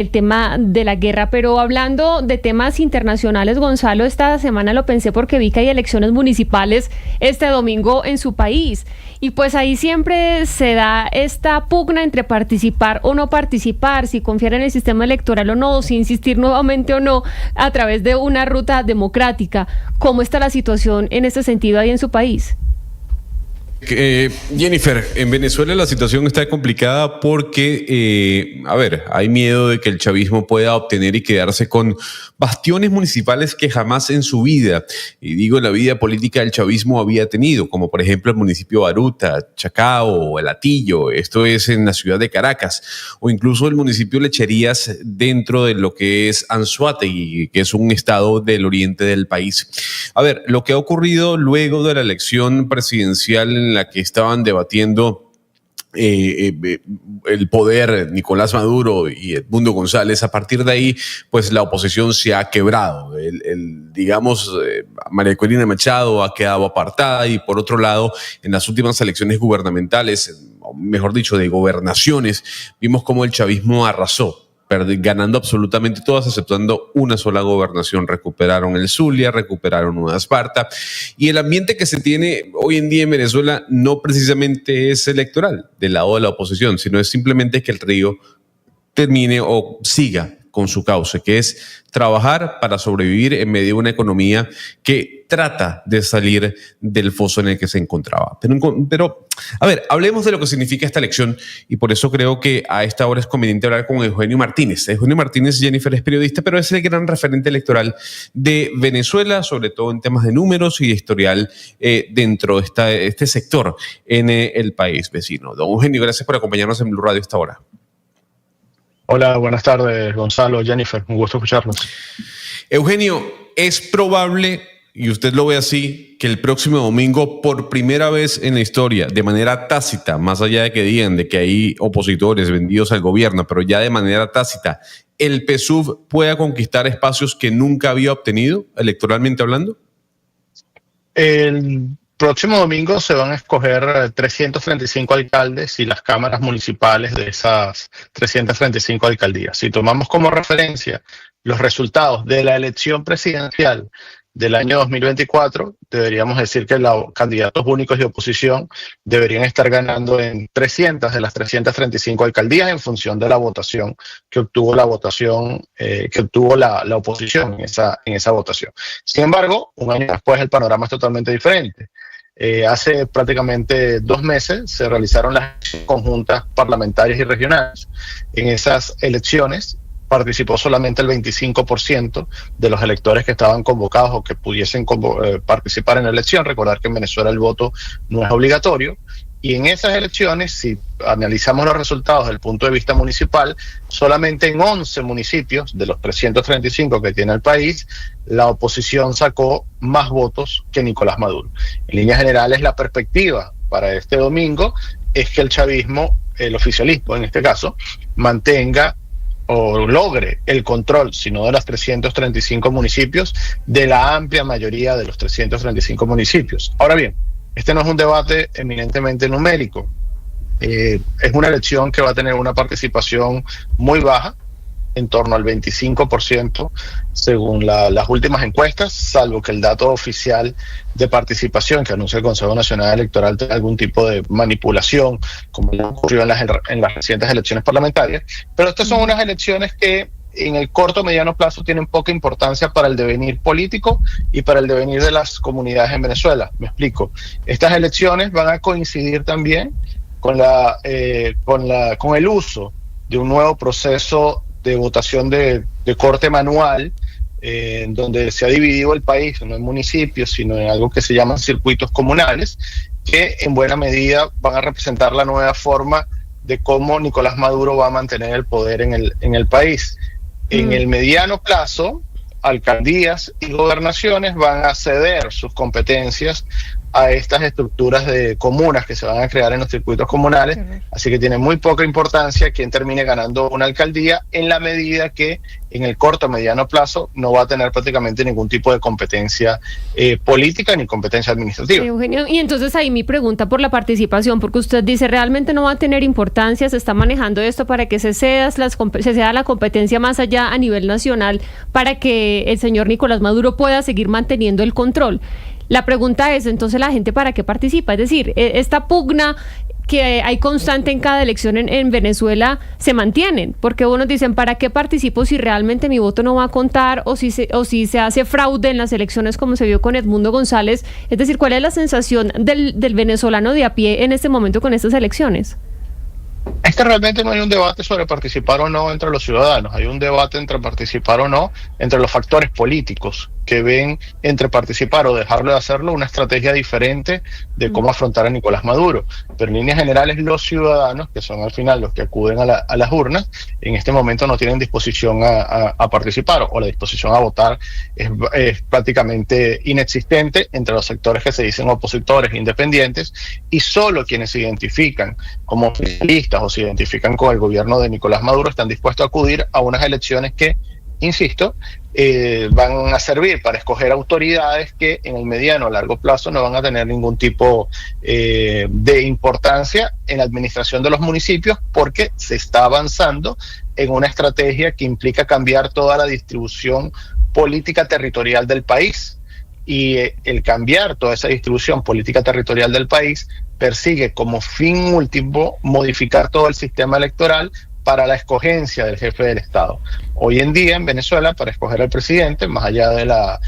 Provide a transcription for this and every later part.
el tema de la guerra, pero hablando de temas internacionales, Gonzalo, esta semana lo pensé porque vi que hay elecciones municipales este domingo en su país y pues ahí siempre se da esta pugna entre participar o no participar, si confiar en el sistema electoral o no, si insistir nuevamente o no a través de una ruta democrática. ¿Cómo está la situación en este sentido ahí en su país? Jennifer, en Venezuela la situación está complicada porque, hay miedo de que el chavismo pueda obtener y quedarse con bastiones municipales que jamás en su vida, y digo en la vida política del chavismo, había tenido, como por ejemplo el municipio Baruta, Chacao, El Hatillo, esto es en la ciudad de Caracas, o incluso el municipio Lecherías dentro de lo que es Anzoátegui, que es un estado del oriente del país. Lo que ha ocurrido luego de la elección presidencial en la que estaban debatiendo el poder Nicolás Maduro y Edmundo González, a partir de ahí, pues la oposición se ha quebrado. María Corina Machado ha quedado apartada y por otro lado, en las últimas elecciones gubernamentales, mejor dicho, de gobernaciones, vimos cómo el chavismo arrasó, ganando absolutamente todas, exceptuando una sola gobernación. Recuperaron el Zulia, recuperaron Nueva Esparta, y el ambiente que se tiene hoy en día en Venezuela no precisamente es electoral del lado de la oposición, sino es simplemente que el río termine o siga con su cauce, que es trabajar para sobrevivir en medio de una economía que trata de salir del foso en el que se encontraba. Pero hablemos de lo que significa esta elección, y por eso creo que a esta hora es conveniente hablar con Eugenio Martínez. Eugenio Martínez, Jennifer, es periodista, pero es el gran referente electoral de Venezuela, sobre todo en temas de números y de historial dentro de este sector en el país vecino. Don Eugenio, gracias por acompañarnos en Blue Radio a esta hora. Hola, buenas tardes, Gonzalo, Jennifer, un gusto escucharlos. Eugenio, es probable, y usted lo ve así, que el próximo domingo, por primera vez en la historia, de manera tácita, más allá de que digan de que hay opositores vendidos al gobierno, pero ya de manera tácita, el PSUV pueda conquistar espacios que nunca había obtenido, electoralmente hablando? El próximo domingo se van a escoger 335 alcaldes y las cámaras municipales de esas 335 alcaldías. Si tomamos como referencia los resultados de la elección presidencial del año 2024, deberíamos decir que los candidatos únicos de oposición deberían estar ganando en 300 de las 335 alcaldías en función de la votación que obtuvo la oposición en esa votación. Sin embargo, un año después el panorama es totalmente diferente. Hace prácticamente 2 meses se realizaron las conjuntas parlamentarias y regionales. En esas elecciones participó solamente el 25% de los electores que estaban convocados o que pudiesen participar en la elección. Recordar que en Venezuela el voto no es obligatorio. Y en esas elecciones, si analizamos los resultados desde el punto de vista municipal, solamente en 11 municipios de los 335 que tiene el país, la oposición sacó más votos que Nicolás Maduro. En líneas generales, la perspectiva para este domingo es que el chavismo, el oficialismo en este caso, mantenga o logre el control, si no de los 335 municipios, de la amplia mayoría de los 335 municipios. Ahora bien, este no es un debate eminentemente numérico. Es una elección que va a tener una participación muy baja, en torno al 25%, según las últimas encuestas, salvo que el dato oficial de participación que anuncia el Consejo Nacional Electoral tenga algún tipo de manipulación, como ocurrió en las recientes elecciones parlamentarias. Pero estas son unas elecciones que en el corto mediano plazo tienen poca importancia para el devenir político y para el devenir de las comunidades en Venezuela. Me explico. Estas elecciones van a coincidir también con el uso de un nuevo proceso de votación de corte manual, en donde se ha dividido el país, no en municipios, sino en algo que se llaman circuitos comunales, que en buena medida van a representar la nueva forma de cómo Nicolás Maduro va a mantener el poder en el país. En el mediano plazo, alcaldías y gobernaciones van a ceder sus competencias a estas estructuras de comunas que se van a crear en los circuitos comunales, así que tiene muy poca importancia quién termine ganando una alcaldía, en la medida que en el corto o mediano plazo no va a tener prácticamente ningún tipo de competencia política ni competencia administrativa. Eugenio, y entonces ahí mi pregunta por la participación, porque usted dice realmente no va a tener importancia, se está manejando esto para que se ceda la competencia más allá a nivel nacional, para que el señor Nicolás Maduro pueda seguir manteniendo el control. La pregunta es, entonces, ¿la gente para qué participa? Es decir, esta pugna que hay constante en cada elección en Venezuela se mantienen, porque unos dicen, ¿para qué participo si realmente mi voto no va a contar o si se hace fraude en las elecciones como se vio con Edmundo González? Es decir, ¿cuál es la sensación del venezolano de a pie en este momento con estas elecciones? Es que realmente no hay un debate sobre participar o no entre los ciudadanos, hay un debate entre participar o no entre los factores políticos que ven entre participar o dejarlo de hacerlo una estrategia diferente de cómo afrontar a Nicolás Maduro. Pero en líneas generales los ciudadanos, que son al final los que acuden a las urnas, en este momento no tienen disposición a participar, o la disposición a votar es prácticamente inexistente entre los sectores que se dicen opositores independientes, y solo quienes se identifican como oficialistas o se identifican con el gobierno de Nicolás Maduro están dispuestos a acudir a unas elecciones que, insisto, van a servir para escoger autoridades que en el mediano o largo plazo no van a tener ningún tipo de importancia en la administración de los municipios, porque se está avanzando en una estrategia que implica cambiar toda la distribución política territorial del país. Y el cambiar toda esa distribución política territorial del país persigue como fin último modificar todo el sistema electoral para la escogencia del jefe del Estado. Hoy en día en Venezuela, para escoger al presidente, más allá de la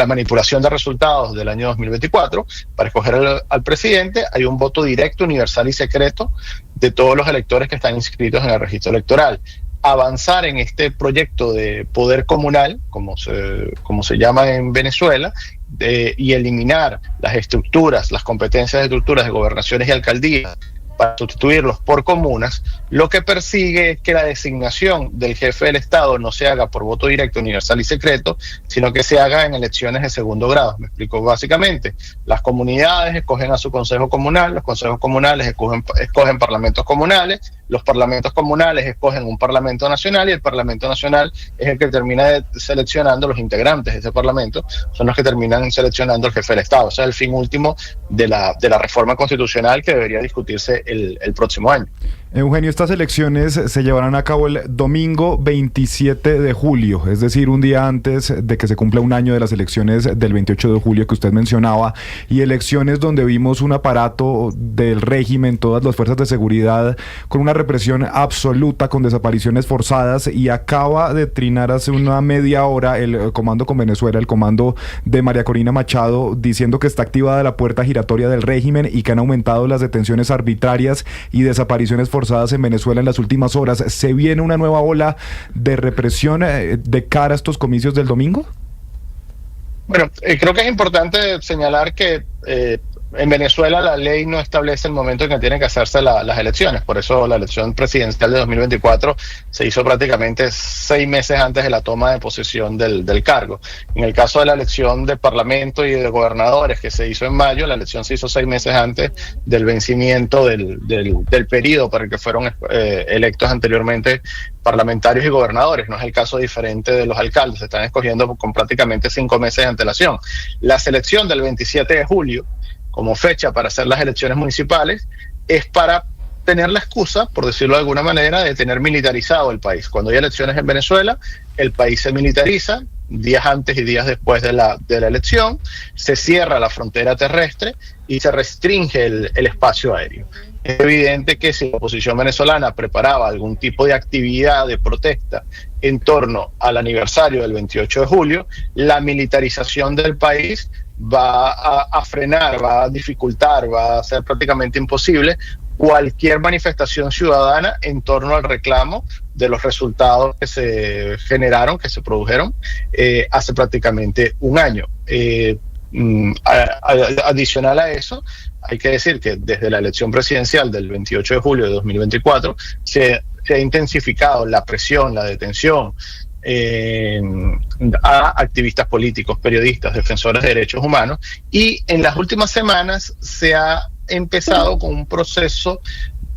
manipulación de resultados del año 2024, para escoger al presidente hay un voto directo, universal y secreto de todos los electores que están inscritos en el registro electoral. Avanzar en este proyecto de poder comunal, como se llama en Venezuela, y eliminar las competencias de estructuras de gobernaciones y alcaldías para sustituirlos por comunas, lo que persigue es que la designación del jefe del Estado no se haga por voto directo, universal y secreto, sino que se haga en elecciones de segundo grado. Me explico básicamente. Las comunidades escogen a su consejo comunal, los consejos comunales escogen parlamentos comunales, los parlamentos comunales escogen un parlamento nacional, y el parlamento nacional es el que termina seleccionando los integrantes de ese parlamento, son los que terminan seleccionando el jefe del Estado. Ese es el fin último de la reforma constitucional que debería discutirse el próximo año. Eugenio, estas elecciones se llevarán a cabo el domingo 27 de julio, es decir, un día antes de que se cumpla un año de las elecciones del 28 de julio que usted mencionaba, y elecciones donde vimos un aparato del régimen, todas las fuerzas de seguridad, con una represión absoluta, con desapariciones forzadas, y acaba de trinar hace una media hora el Comando con Venezuela, el comando de María Corina Machado, diciendo que está activada la puerta giratoria del régimen y que han aumentado las detenciones arbitrarias y desapariciones forzadas en Venezuela en las últimas horas. ¿Se viene una nueva ola de represión de cara a estos comicios del domingo? Bueno, creo que es importante señalar que en Venezuela la ley no establece el momento en que tienen que hacerse las elecciones. Por eso la elección presidencial de 2024 se hizo prácticamente 6 meses antes de la toma de posesión del cargo. En el caso de la elección de parlamento y de gobernadores que se hizo en mayo, la elección se hizo 6 meses antes del vencimiento del periodo para el que fueron electos anteriormente parlamentarios y gobernadores. No es el caso diferente de los alcaldes, se están escogiendo con prácticamente 5 meses de antelación. La selección del 27 de julio como fecha para hacer las elecciones municipales es para tener la excusa, por decirlo de alguna manera, de tener militarizado el país. Cuando hay elecciones en Venezuela, el país se militariza días antes y días después de la elección, se cierra la frontera terrestre y se restringe el espacio aéreo. Es evidente que si la oposición venezolana preparaba algún tipo de actividad de protesta en torno al aniversario del 28 de julio, la militarización del país va a frenar, va a dificultar, va a ser prácticamente imposible cualquier manifestación ciudadana en torno al reclamo de los resultados que se generaron, que se produjeron hace prácticamente un año. Adicional a eso, hay que decir que desde la elección presidencial del 28 de julio de 2024 se ha intensificado la presión, la detención a activistas políticos, periodistas, defensores de derechos humanos, y en las últimas semanas se ha empezado con un proceso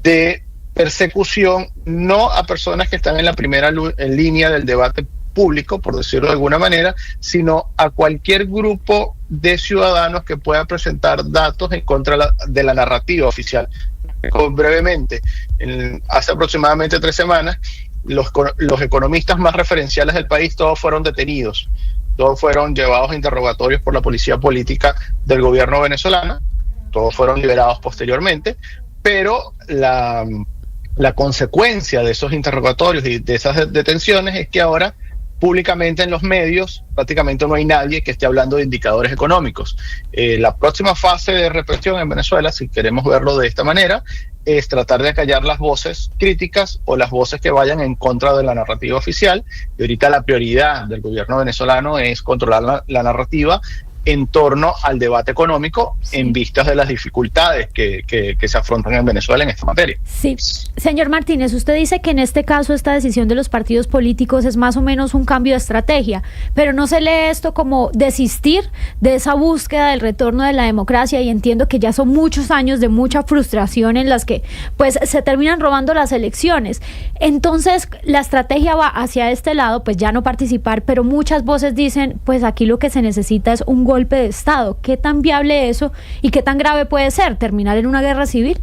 de persecución, no a personas que están en la primera línea del debate público, por decirlo de alguna manera, sino a cualquier grupo de ciudadanos que pueda presentar datos en contra de la narrativa oficial. Brevemente, hace aproximadamente 3 semanas, los economistas más referenciales del país, todos fueron detenidos, todos fueron llevados a interrogatorios por la policía política del gobierno venezolano, todos fueron liberados posteriormente, pero la consecuencia de esos interrogatorios y de esas detenciones es que ahora públicamente en los medios prácticamente no hay nadie que esté hablando de indicadores económicos. La próxima fase de represión en Venezuela, si queremos verlo de esta manera, es tratar de acallar las voces críticas o las voces que vayan en contra de la narrativa oficial. Y ahorita la prioridad del gobierno venezolano es controlar la narrativa en torno al debate económico, en vistas de las dificultades que se afrontan en Venezuela en esta materia. Sí, señor Martínez, usted dice que en este caso esta decisión de los partidos políticos es más o menos un cambio de estrategia, pero ¿no se lee esto como desistir de esa búsqueda del retorno de la democracia? Y entiendo que ya son muchos años de mucha frustración en las que pues se terminan robando las elecciones. Entonces la estrategia va hacia este lado, pues ya no participar, pero muchas voces dicen, pues aquí lo que se necesita es un golpe de Estado. ¿Qué tan viable eso y qué tan grave puede ser? ¿Terminar en una guerra civil?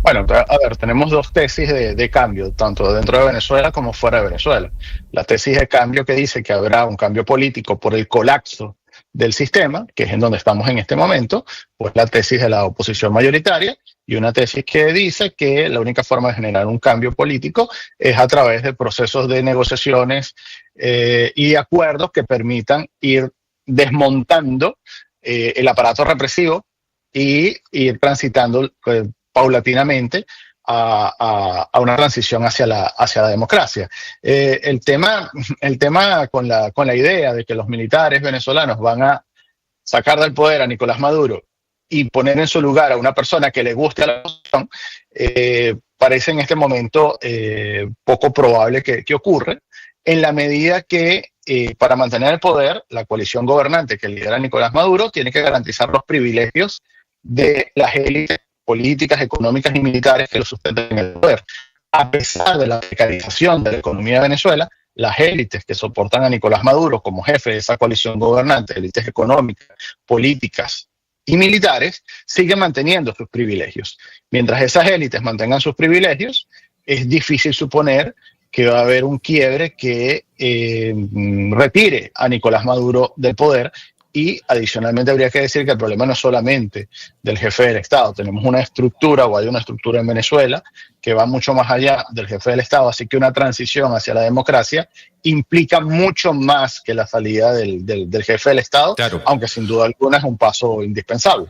Bueno, a ver, tenemos 2 tesis de cambio, tanto dentro de Venezuela como fuera de Venezuela. La tesis de cambio que dice que habrá un cambio político por el colapso del sistema, que es en donde estamos en este momento, pues la tesis de la oposición mayoritaria, y una tesis que dice que la única forma de generar un cambio político es a través de procesos de negociaciones y acuerdos que permitan ir desmontando el aparato represivo y ir transitando paulatinamente a una transición hacia la democracia. El tema con la idea de que los militares venezolanos van a sacar del poder a Nicolás Maduro y poner en su lugar a una persona que le guste a la oposición, parece en este momento poco probable que ocurra, en la medida que para mantener el poder, la coalición gobernante que lidera Nicolás Maduro tiene que garantizar los privilegios de las élites políticas, económicas y militares que lo sustentan en el poder. A pesar de la precarización de la economía de Venezuela, las élites que soportan a Nicolás Maduro como jefe de esa coalición gobernante, élites económicas, políticas y militares, siguen manteniendo sus privilegios. Mientras esas élites mantengan sus privilegios, es difícil suponer que va a haber un quiebre que retire a Nicolás Maduro del poder. Y adicionalmente habría que decir que el problema no es solamente del jefe del Estado. Tenemos una estructura, o hay una estructura en Venezuela que va mucho más allá del jefe del Estado, así que una transición hacia la democracia implica mucho más que la salida del jefe del Estado, claro, aunque sin duda alguna es un paso indispensable.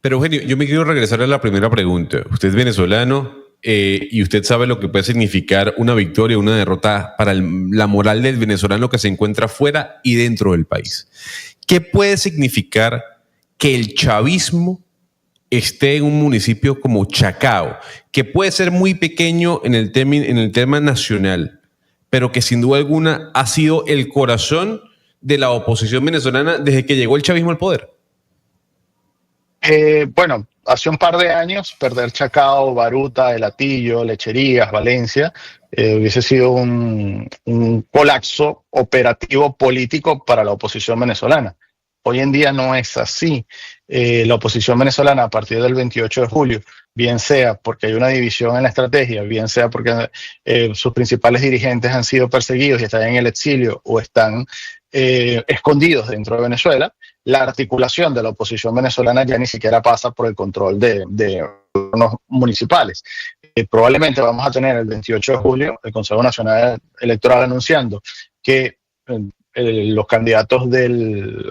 Pero Eugenio, yo me quiero regresar a la primera pregunta. Usted es venezolano, y usted sabe lo que puede significar una victoria o una derrota para la moral del venezolano que se encuentra fuera y dentro del país. ¿Qué puede significar que el chavismo esté en un municipio como Chacao, que puede ser muy pequeño en el tema nacional, pero que sin duda alguna ha sido el corazón de la oposición venezolana desde que llegó el chavismo al poder? Bueno, hace un par de años perder Chacao, Baruta, El Hatillo, Lecherías, Valencia, hubiese sido un colapso operativo político para la oposición venezolana. Hoy en día no es así. La oposición venezolana a partir del 28 de julio, bien sea porque hay una división en la estrategia, bien sea porque sus principales dirigentes han sido perseguidos y están en el exilio o están escondidos dentro de Venezuela, la articulación de la oposición venezolana ya ni siquiera pasa por el control de gobiernos municipales. Probablemente vamos a tener el 28 de julio el Consejo Nacional Electoral anunciando que los candidatos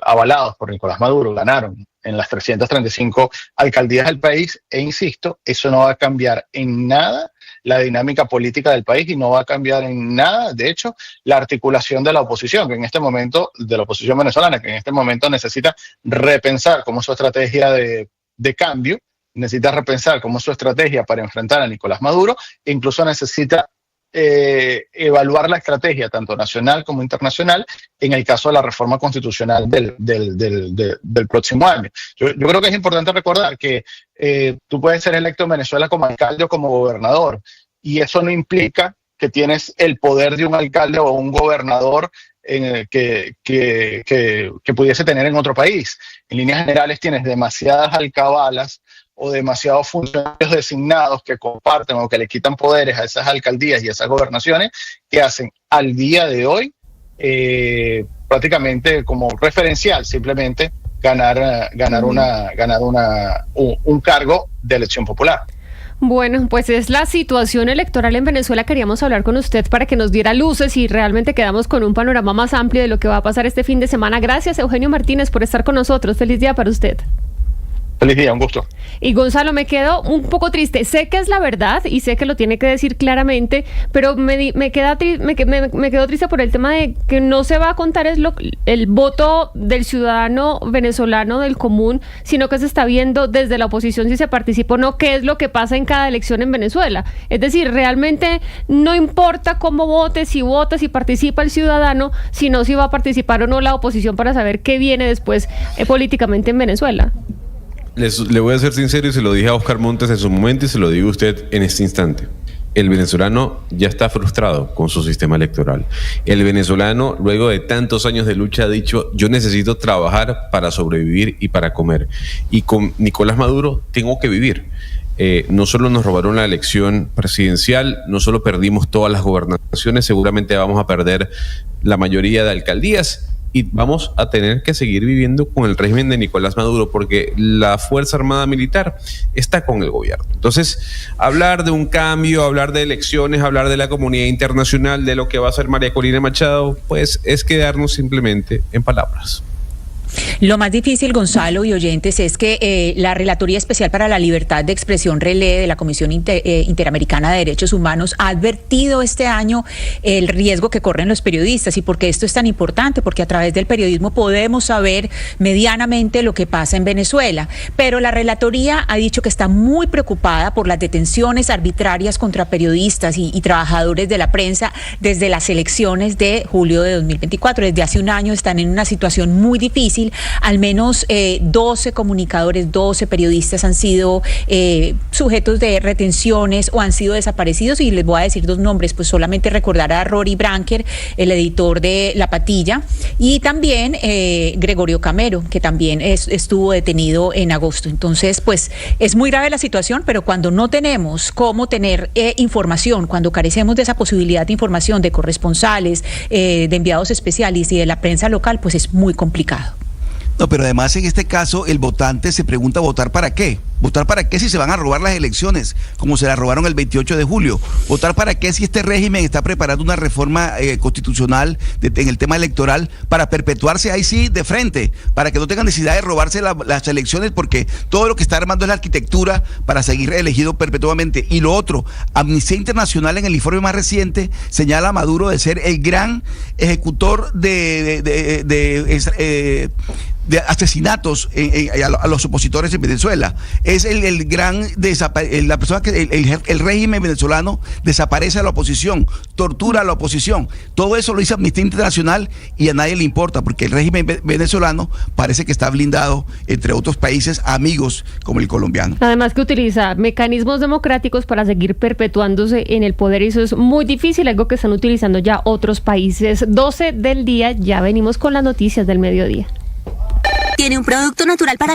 avalados por Nicolás Maduro ganaron en las 335 alcaldías del país, e insisto, eso no va a cambiar en nada la dinámica política del país y no va a cambiar en nada, de hecho, la articulación de la oposición, que en este momento, de la oposición venezolana, que en este momento necesita repensar cómo su estrategia de cambio, necesita repensar cómo su estrategia para enfrentar a Nicolás Maduro, e incluso necesita evaluar la estrategia, tanto nacional como internacional, en el caso de la reforma constitucional del próximo año. Yo creo que es importante recordar que tú puedes ser electo en Venezuela como alcalde o como gobernador, y eso no implica que tienes el poder de un alcalde o un gobernador que pudiese tener en otro país. En líneas generales tienes demasiadas alcabalas o demasiados funcionarios designados que comparten o que le quitan poderes a esas alcaldías y a esas gobernaciones, que hacen al día de hoy prácticamente como referencial simplemente ganar un cargo de elección popular. Bueno, pues es la situación electoral en Venezuela. Queríamos hablar con usted para que nos diera luces y realmente quedamos con un panorama más amplio de lo que va a pasar este fin de semana. Gracias, Eugenio Martínez, por estar con nosotros. Feliz día para usted. Feliz día, un gusto. Y Gonzalo, me quedo un poco triste. Sé que es la verdad y sé que lo tiene que decir claramente, pero me quedo triste por el tema de que no se va a contar el voto del ciudadano venezolano del común, sino que se está viendo desde la oposición si se participa o no, qué es lo que pasa en cada elección en Venezuela. Es decir, realmente no importa cómo vote, si participa el ciudadano, sino si va a participar o no la oposición para saber qué viene después políticamente en Venezuela. Le voy a ser sincero y se lo dije a Oscar Montes en su momento y se lo digo a usted en este instante. El venezolano ya está frustrado con su sistema electoral. El venezolano, luego de tantos años de lucha, ha dicho: yo necesito trabajar para sobrevivir y para comer. Y con Nicolás Maduro tengo que vivir. No solo nos robaron la elección presidencial, no solo perdimos todas las gobernaciones, seguramente vamos a perder la mayoría de alcaldías. Y vamos a tener que seguir viviendo con el régimen de Nicolás Maduro porque la Fuerza Armada Militar está con el gobierno. Entonces, hablar de un cambio, hablar de elecciones, hablar de la comunidad internacional, de lo que va a hacer María Corina Machado, pues es quedarnos simplemente en palabras. Lo más difícil, Gonzalo y oyentes, es que la Relatoría Especial para la Libertad de Expresión Relé de la Comisión Interamericana de Derechos Humanos ha advertido este año el riesgo que corren los periodistas. ¿Y por qué esto es tan importante? Porque a través del periodismo podemos saber medianamente lo que pasa en Venezuela. Pero la Relatoría ha dicho que está muy preocupada por las detenciones arbitrarias contra periodistas y trabajadores de la prensa desde las elecciones de julio de 2024. Desde hace un año están en una situación muy difícil. Al menos 12 comunicadores, 12 periodistas han sido sujetos de retenciones o han sido desaparecidos, y les voy a decir dos nombres, pues solamente recordar a Rory Branker, el editor de La Patilla, y también Gregorio Camero, que también estuvo detenido en agosto. Entonces, pues es muy grave la situación, pero cuando no tenemos cómo tener información, cuando carecemos de esa posibilidad de información de corresponsales, de enviados especiales y de la prensa local, pues es muy complicado. No, pero además en este caso el votante se pregunta: ¿votar para qué? ¿Votar para qué si se van a robar las elecciones, como se las robaron el 28 de julio? ¿Votar para qué si este régimen está preparando una reforma constitucional en el tema electoral para perpetuarse ahí sí de frente, para que no tengan necesidad de robarse las elecciones, porque todo lo que está armando es la arquitectura para seguir elegido perpetuamente? Y lo otro, Amnistía Internacional en el informe más reciente señala a Maduro de ser el gran ejecutor de asesinatos a los opositores en Venezuela. Es el gran la persona que el régimen venezolano desaparece a la oposición, tortura a la oposición. Todo eso lo dice Amnistía Internacional y a nadie le importa, porque el régimen venezolano parece que está blindado, entre otros países amigos como el colombiano. Además que utiliza mecanismos democráticos para seguir perpetuándose en el poder, y eso es muy difícil, algo que están utilizando ya otros países. 12 del día, ya venimos con las noticias del mediodía. Tiene un producto natural para...